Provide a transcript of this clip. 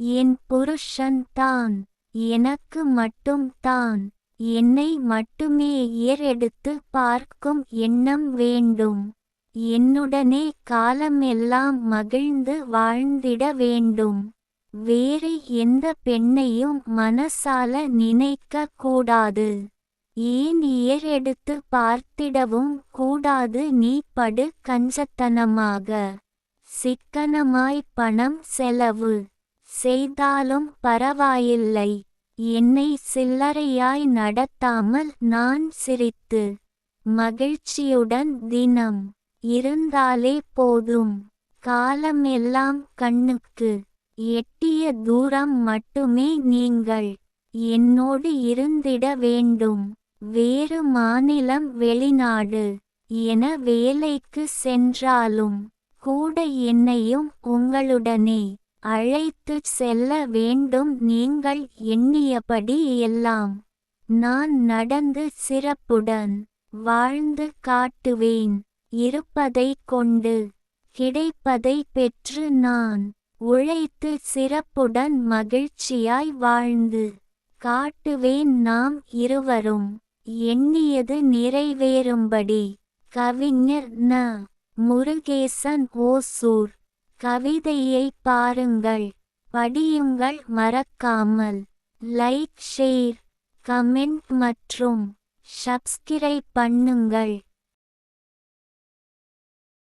என் புருஷன் தான். எனக்கு மட்டும் தான். என்னை மட்டுமே ஏறெடுத்து பார்க்கும் எண்ணம் வேண்டும். என்னுடனே காலமெல்லாம் மகிழ்ந்து வாழ்ந்திட வேண்டும். வேறு எந்த பெண்ணையும் மனசால நினைக்க கூடாது. ஏன் ஏறெடுத்து பார்த்திடவும் கூடாது. நீ படு கஞ்சத்தனமாக சிக்கனமாய் பணம் செலவு செய்தாலும் பரவாயில்லை. என்னை சில்லறையாய் நடத்தாமல் நான் சிரித்து மகிழ்ச்சியுடன் தினம் இருந்தாலே போதும். காலமெல்லாம் கண்ணுக்கு எட்டிய தூரம் மட்டுமே நீங்கள் என்னோடு இருந்திட வேண்டும். வேறு மாநிலம் வெளிநாடு என வேலைக்கு சென்றாலும் கூட என்னையும் உங்களுடனே அழைத்துச் செல்ல வேண்டும். நீங்கள் எண்ணியபடி எல்லாம் நான் நடந்து சிறப்புடன் வாழ்ந்து காட்டுவேன். இருப்பதைக் கொண்டு கிடைப்பதை பெற்று நான் உழைத்து சிறப்புடன் மகிழ்ச்சியாய் வாழ்ந்து காட்டுவேன். நாம் இருவரும் எண்ணியது நிறைவேறும்படி. கவிஞர் ந. முருகேசன், ஓசூர். கவிதையை பாருங்கள், படியுங்கள். மறக்காமல் லைக், ஷேர், கமெண்ட் மற்றும் சப்ஸ்கிரைப் பண்ணுங்கள்.